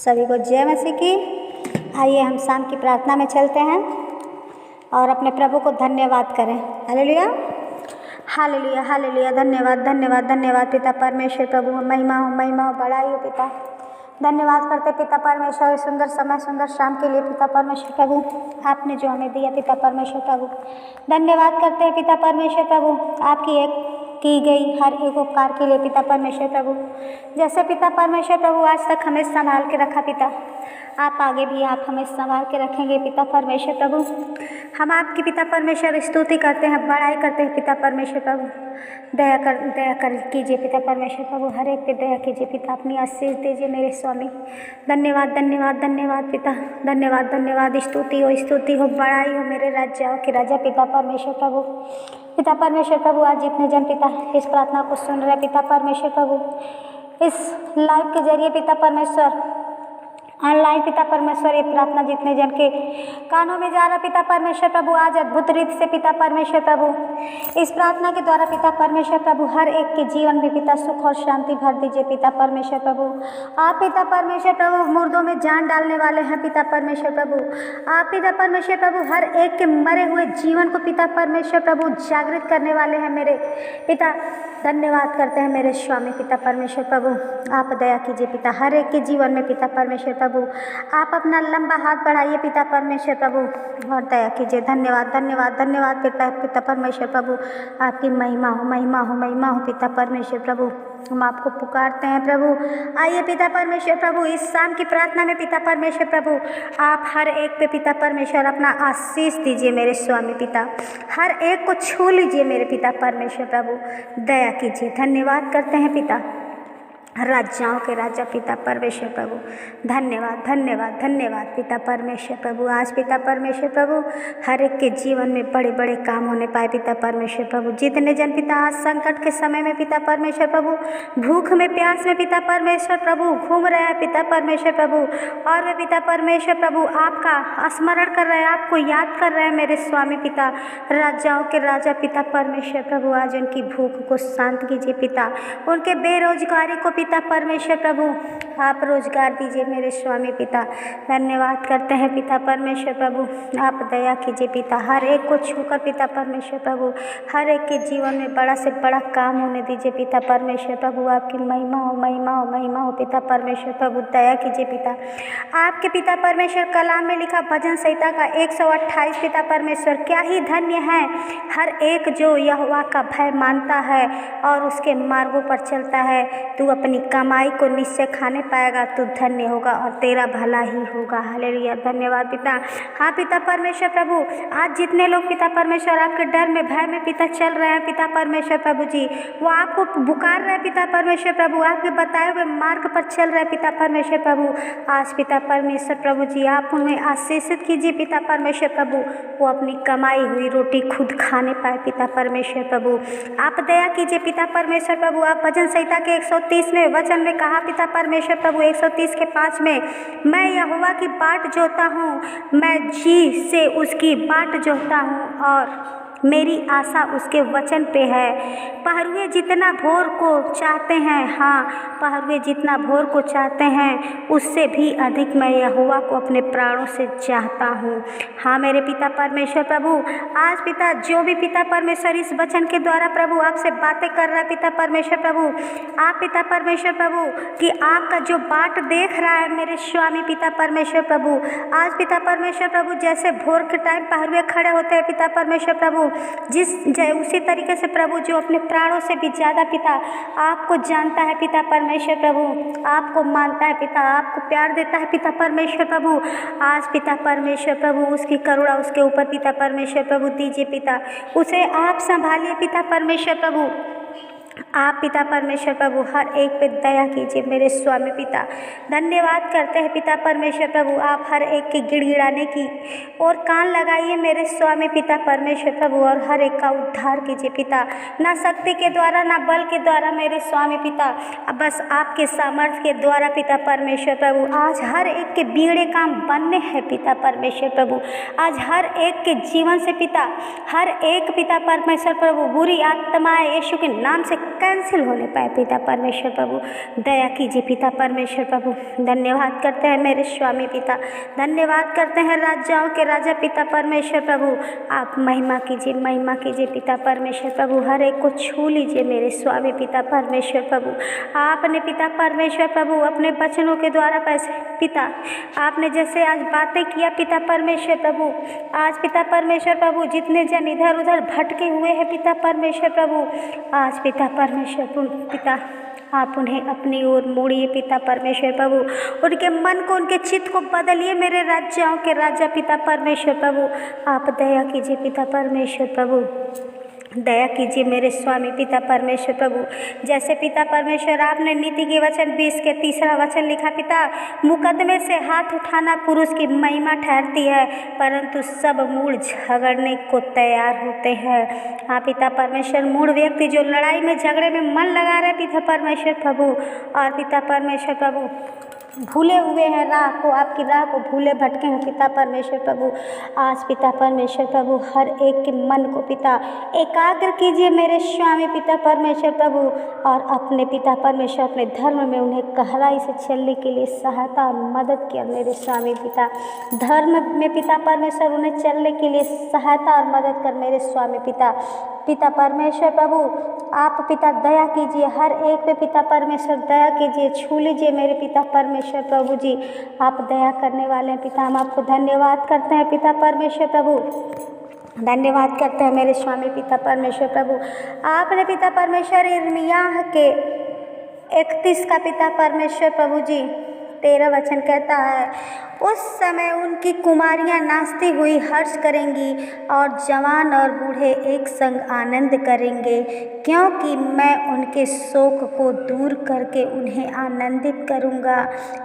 सभी को जय मसीह की। आइए हम शाम की प्रार्थना में चलते हैं और अपने प्रभु को धन्यवाद करें। Hallelujah, hallelujah, hallelujah. धन्यवाद, धन्यवाद, धन्यवाद पिता परमेश्वर प्रभु। महिमा हो, महिमा हो, बड़ाई हो पिता। धन्यवाद करते पिता परमेश्वर इस सुंदर समय, सुंदर शाम के लिए पिता परमेश्वर प्रभु, आपने जो हमें दिया पिता परमेश्वर प्रभु। धन्यवाद करते हैं पिता परमेश्वर प्रभु, आपकी एक की गई हर एक उपकार के लिए पिता परमेश्वर प्रभु। जैसे पिता परमेश्वर प्रभु आज तक हमें संभाल के रखा पिता, आप आगे भी आप हमें संभाल के रखेंगे पिता परमेश्वर प्रभु। हम आपकी पिता परमेश्वर स्तुति करते हैं, बड़ाई करते हैं पिता परमेश्वर प्रभु। दया कर कीजिए पिता परमेश्वर प्रभु, हर एक पे दया कीजिए पिता, अपनी आशीष दीजिए मेरे स्वामी। धन्यवाद, धन्यवाद, धन्यवाद पिता, धन्यवाद, धन्यवाद। स्तुति हो, बड़ाई हो मेरे राजाओं के राजा पिता परमेश्वर प्रभु। पिता परमेश्वर प्रभु, आज जितने जन पिता इस प्रार्थना को सुन रहे पिता परमेश्वर प्रभु, इस लाइव के जरिए पिता परमेश्वर, ऑनलाइन पिता परमेश्वर, ये प्रार्थना जितने जन के कानों में जा रहा पिता परमेश्वर प्रभु, आज अद्भुत रीति से पिता परमेश्वर प्रभु इस प्रार्थना के द्वारा पिता परमेश्वर प्रभु हर एक के जीवन में पिता सुख और शांति भर दीजिए पिता परमेश्वर प्रभु। आप पिता परमेश्वर प्रभु मुर्दों में जान डालने वाले हैं पिता परमेश्वर प्रभु। आप पिता परमेश्वर प्रभु हर एक के मरे हुए जीवन को पिता परमेश्वर प्रभु जागृत करने वाले हैं मेरे पिता। धन्यवाद करते हैं मेरे स्वामी पिता परमेश्वर प्रभु, आप दया कीजिए पिता हर एक के जीवन में पिता परमेश्वर प्रभु। आप अपना लंबा हाथ बढ़ाइए पिता परमेश्वर प्रभु और दया कीजिए। धन्यवाद, धन्यवाद, धन्यवाद पिता परमेश्वर प्रभु, आपकी महिमा हो, महिमा हो, महिमा हो पिता परमेश्वर प्रभु। हम आपको पुकारते हैं प्रभु। आइए पिता परमेश्वर प्रभु, इस शाम की प्रार्थना में पिता परमेश्वर प्रभु, आप हर एक पे पिता परमेश्वर अपना आशीष दीजिए मेरे स्वामी पिता, हर एक को छू लीजिए मेरे पिता परमेश्वर प्रभु, दया कीजिए। धन्यवाद करते हैं पिता राजाओं के राजा पिता परमेश्वर प्रभु। धन्यवाद, धन्यवाद, धन्यवाद पिता परमेश्वर प्रभु। आज पिता परमेश्वर प्रभु हर एक के जीवन में बड़े बड़े काम होने पाए पिता परमेश्वर प्रभु। जितने जन पिता आज संकट के समय में पिता परमेश्वर प्रभु, भूख में प्यास में पिता परमेश्वर प्रभु घूम रहे हैं पिता परमेश्वर प्रभु, और वे पिता परमेश्वर प्रभु आपका स्मरण कर रहे हैं, आपको याद कर रहे हैं मेरे स्वामी पिता, राजाओं के राजा पिता परमेश्वर प्रभु। आज उनकी भूख को शांत कीजिए पिता, उनके बेरोजगारी को पिता परमेश्वर प्रभु आप रोजगार दीजिए मेरे स्वामी पिता। धन्यवाद करते हैं पिता परमेश्वर प्रभु, आप दया कीजिए पिता, हर एक को छूकर पिता परमेश्वर प्रभु हर एक के जीवन में बड़ा से बड़ा काम होने दीजिए पिता परमेश्वर प्रभु। आपकी महिमा हो, महिमा हो, महिमा हो पिता परमेश्वर प्रभु, दया कीजिए पिता। आपके पिता परमेश्वर कलाम में लिखा भजन संहिता का 128 पिता परमेश्वर, क्या ही धन्य है हर एक जो यहोवा का भय मानता है और उसके मार्गों पर चलता है। तू अपनी कमाई को निश्चय खाने पाएगा, तू धन्य होगा और तेरा भला ही होगा। हालेलुया, धन्यवाद पिता। हाँ पिता परमेश्वर प्रभु, आज जितने लोग पिता परमेश्वर आपके डर में भय में पिता चल रहे हैं पिता परमेश्वर प्रभु जी, वो आपको पुकार रहे हैं पिता परमेश्वर प्रभु, आपके बताए हुए मार्ग पर चल रहे हैं पिता परमेश्वर प्रभु। आज पिता परमेश्वर प्रभु जी आप उन्हें आशीषित कीजिए पिता परमेश्वर प्रभु, वो अपनी कमाई हुई रोटी खुद खाने पाए पिता परमेश्वर प्रभु। आप दया कीजिए पिता परमेश्वर प्रभु। आप भजन संहिता के 130 में वचन में कहा पिता परमेश्वर प्रभु 130 के 5 में, मैं यहोवा की बाट जोहता हूँ, मैं जी से उसकी बाट जोहता हूँ और मेरी आशा उसके वचन पे है। पहरुए जितना भोर को चाहते हैं, हाँ पहरुए जितना भोर को चाहते हैं, उससे भी अधिक मैं यहोवा को अपने प्राणों से चाहता हूँ। हाँ मेरे पिता परमेश्वर प्रभु, आज पिता जो भी पिता परमेश्वर इस वचन के द्वारा प्रभु आपसे बातें कर रहा है पिता परमेश्वर प्रभु, आप पिता परमेश्वर प्रभु कि आपका जो बाट देख रहा है मेरे स्वामी पिता परमेश्वर प्रभु, आज पिता परमेश्वर प्रभु जैसे भोर के टाइम पहरुए खड़े होते हैं पिता परमेश्वर प्रभु, उसी तरीके से प्रभु जो अपने प्राणों से भी ज़्यादा पिता आपको जानता है पिता परमेश्वर प्रभु, आपको मानता है पिता, आपको प्यार देता है पिता परमेश्वर प्रभु। आज पिता परमेश्वर प्रभु उसकी करुणा उसके ऊपर पिता परमेश्वर प्रभु दीजिए पिता, उसे आप संभालिए पिता परमेश्वर प्रभु। आप पिता परमेश्वर प्रभु हर एक पे दया कीजिए मेरे स्वामी पिता। धन्यवाद करते हैं पिता परमेश्वर प्रभु, आप हर एक के गिड़गिड़ाने की और कान लगाइए मेरे स्वामी पिता परमेश्वर प्रभु, और हर एक का उद्धार कीजिए पिता, ना शक्ति के द्वारा ना बल के द्वारा मेरे स्वामी पिता, बस आपके सामर्थ्य के द्वारा पिता परमेश्वर प्रभु। आज हर एक के बिगड़े काम बनने हैं पिता परमेश्वर प्रभु, आज हर एक के जीवन से पिता, हर एक पिता परमेश्वर प्रभु बुरी आत्माएं यीशु के नाम से कैंसिल होने पाए पिता परमेश्वर प्रभु। दया कीजिए पिता परमेश्वर प्रभु। धन्यवाद करते हैं मेरे स्वामी पिता, धन्यवाद करते हैं राजाओं के राजा पिता परमेश्वर प्रभु। आप महिमा कीजिए पिता परमेश्वर प्रभु। हर एक को छू लीजिए मेरे स्वामी पिता परमेश्वर प्रभु। आपने पिता परमेश्वर प्रभु अपने वचनों के द्वारा पिता आपने जैसे आज बातें किया पिता परमेश्वर प्रभु, आज पिता परमेश्वर प्रभु जितने जन इधर उधर भटके हुए हैं पिता परमेश्वर प्रभु, आज पिता परमेश्वर पिता आप उन्हें अपनी ओर मोड़िए पिता परमेश्वर प्रभु। उनके मन को, उनके चित्त को बदलिए मेरे राज्यों के राजा पिता परमेश्वर प्रभु। आप दया कीजिए पिता परमेश्वर प्रभु, दया कीजिए मेरे स्वामी पिता परमेश्वर प्रभु। जैसे पिता परमेश्वर आपने नीति के वचन 20 के 3 वचन लिखा पिता, मुकदमे से हाथ उठाना पुरुष की महिमा ठहरती है, परंतु सब मूढ़ झगड़ने को तैयार होते हैं। हाँ पिता परमेश्वर, मूढ़ व्यक्ति जो लड़ाई में झगड़े में मन लगा रहे पिता परमेश्वर प्रभु, और पिता परमेश्वर प्रभु भूले हुए हैं राह को, आपकी राह को भूले भटके हैं पिता परमेश्वर प्रभु। आज पिता परमेश्वर प्रभु हर एक के मन को पिता एकाग्र कीजिए मेरे स्वामी पिता परमेश्वर प्रभु, और अपने पिता परमेश्वर अपने धर्म में उन्हें गहराई से चलने के लिए सहायता और मदद किया मेरे स्वामी पिता। धर्म में पिता परमेश्वर उन्हें चलने के लिए सहायता और मदद कर मेरे स्वामी पिता। पिता परमेश्वर प्रभु आप पिता दया कीजिए, हर एक पे पिता परमेश्वर दया कीजिए, छू लीजिए मेरे पिता परमेश्वर प्रभु जी। आप दया करने वाले हैं पिता, हम आपको धन्यवाद करते हैं पिता परमेश्वर प्रभु, धन्यवाद करते हैं मेरे स्वामी पिता परमेश्वर प्रभु। आपने पिता परमेश्वर यिर्मयाह के 31 का पिता परमेश्वर प्रभु जी 13 वचन कहता है, उस समय उनकी कुमारियां नाचती हुई हर्ष करेंगी और जवान और बूढ़े एक संग आनंद करेंगे, क्योंकि मैं उनके शोक को दूर करके उन्हें आनंदित करूंगा।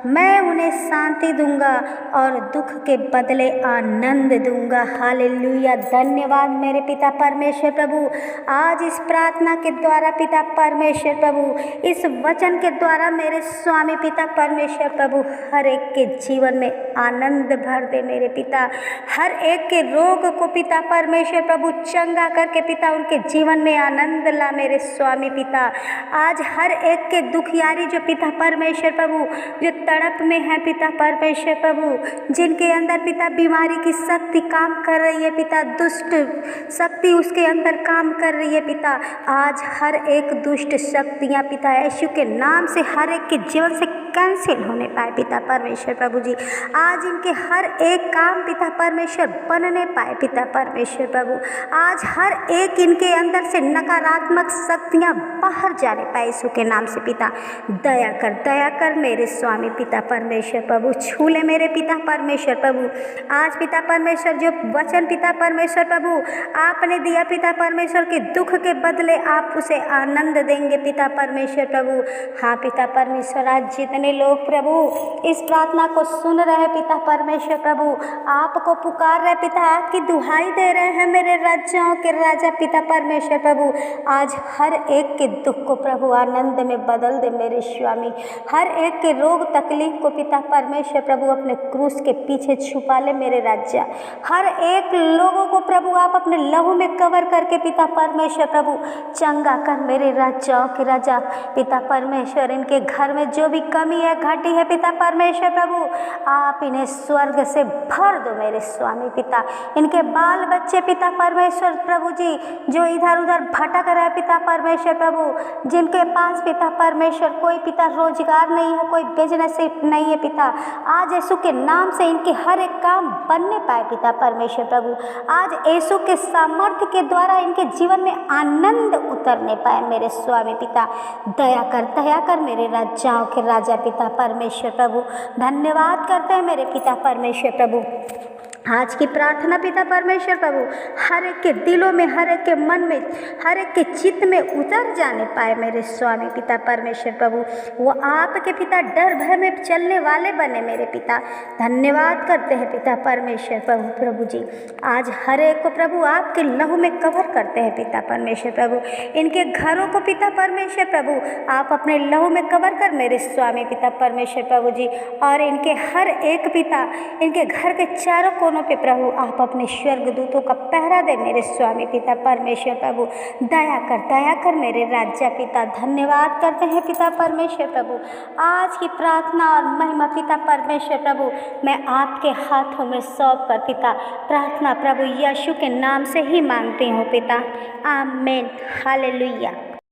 मैं उन्हें शांति दूंगा और दुख के बदले आनंद दूंगा। हालेलुया, धन्यवाद मेरे पिता परमेश्वर प्रभु। आज इस प्रार्थना के द्वारा पिता परमेश्वर प्रभु, इस वचन के द्वारा मेरे स्वामी पिता परमेश्वर प्रभु हर एक के जीवन में आनंद भर दे मेरे पिता। हर एक के रोग को पिता परमेश्वर प्रभु चंगा करके पिता उनके जीवन में आनंद ला मेरे स्वामी पिता। आज हर एक के दुखियारी जो पिता परमेश्वर प्रभु जो तड़प में है पिता परमेश्वर प्रभु, जिनके अंदर पिता बीमारी की शक्ति काम कर रही है पिता, दुष्ट शक्ति उसके अंदर काम कर रही है पिता, आज हर एक दुष्ट शक्तियाँ पिता यीशु के नाम से हर एक के जीवन से कैंसिल होने पाए पिता परमेश्वर प्रभु जी। आज इनके हर एक काम पिता परमेश्वर बनने पाए पिता परमेश्वर प्रभु। आज हर एक इनके अंदर से नकारात्मक शक्तियाँ बाहर जाने पाए यीशु के नाम से पिता। दया कर मेरे स्वामी पिता परमेश्वर प्रभु, छू ले मेरे पिता परमेश्वर प्रभु। आज पिता परमेश्वर जो वचन पिता परमेश्वर प्रभु आपने दिया पिता परमेश्वर के दुख के बदले आप उसे आनंद देंगे पिता परमेश्वर प्रभु। हाँ पिता परमेश्वर, आज जितने लोग प्रभु इस प्रार्थना को सुन रहे हैं पिता परमेश्वर प्रभु, आपको पुकार रहे पिता, आपकी दुहाई दे रहे हैं मेरे राज्यों के राजा पिता परमेश्वर प्रभु, आज हर एक के दुख को प्रभु आनंद में बदल दे मेरे स्वामी। हर एक के रोग तकलीफ को पिता परमेश्वर प्रभु अपने क्रूस के पीछे छुपा ले मेरे राज्य। हर एक लोगों को प्रभु आप अपने लहू में कवर करके पिता परमेश्वर प्रभु चंगा कर मेरे राज्यों के राजा पिता परमेश्वर। इनके घर में जो भी कमी है घटी है पिता परमेश्वर प्रभु, आप इन्हें स्वर्ग से भर दो मेरे स्वामी पिता। इनके बाल बच्चे पिता परमेश्वर प्रभु जी जो इधर उधर भटक रहे पिता परमेश्वर प्रभु, जिनके पास पिता परमेश्वर कोई पिता रोजगार नहीं है, कोई बिजनेस नहीं है पिता, आज यीशु के नाम से इनके हर एक काम बनने पाए पिता परमेश्वर प्रभु। आज यीशु के सामर्थ्य के द्वारा इनके जीवन में आनंद उतरने पाए मेरे स्वामी पिता। दया कर मेरे राज्यों के राजा पिता परमेश्वर प्रभु। धन्यवाद करते हैं मेरे पिता परमेश्वर प्रभु। आज की प्रार्थना पिता परमेश्वर प्रभु हर एक के दिलों में, हर एक के मन में, हर एक के चित्त में उतर जाने पाए मेरे स्वामी पिता परमेश्वर प्रभु। वो आपके पिता डर भय में चलने वाले बने मेरे पिता। धन्यवाद करते हैं पिता परमेश्वर प्रभु जी। आज हर एक को प्रभु आपके लहू में कवर करते हैं पिता परमेश्वर प्रभु। इनके घरों को पिता परमेश्वर प्रभु आप अपने लहू में कवर कर मेरे स्वामी पिता परमेश्वर प्रभु जी। और इनके हर एक पिता, इनके घर के चारों दोनों पे प्रभु आप अपने स्वर्गदूतों का पहरा दे मेरे स्वामी पिता परमेश्वर प्रभु। दया कर मेरे राजा पिता। धन्यवाद करते हैं पिता परमेश्वर प्रभु। आज की प्रार्थना और महिमा पिता परमेश्वर प्रभु मैं आपके हाथों में सौंप कर पिता प्रार्थना प्रभु यीशु के नाम से ही मांगती हूँ पिता। आमीन। हालेलुया।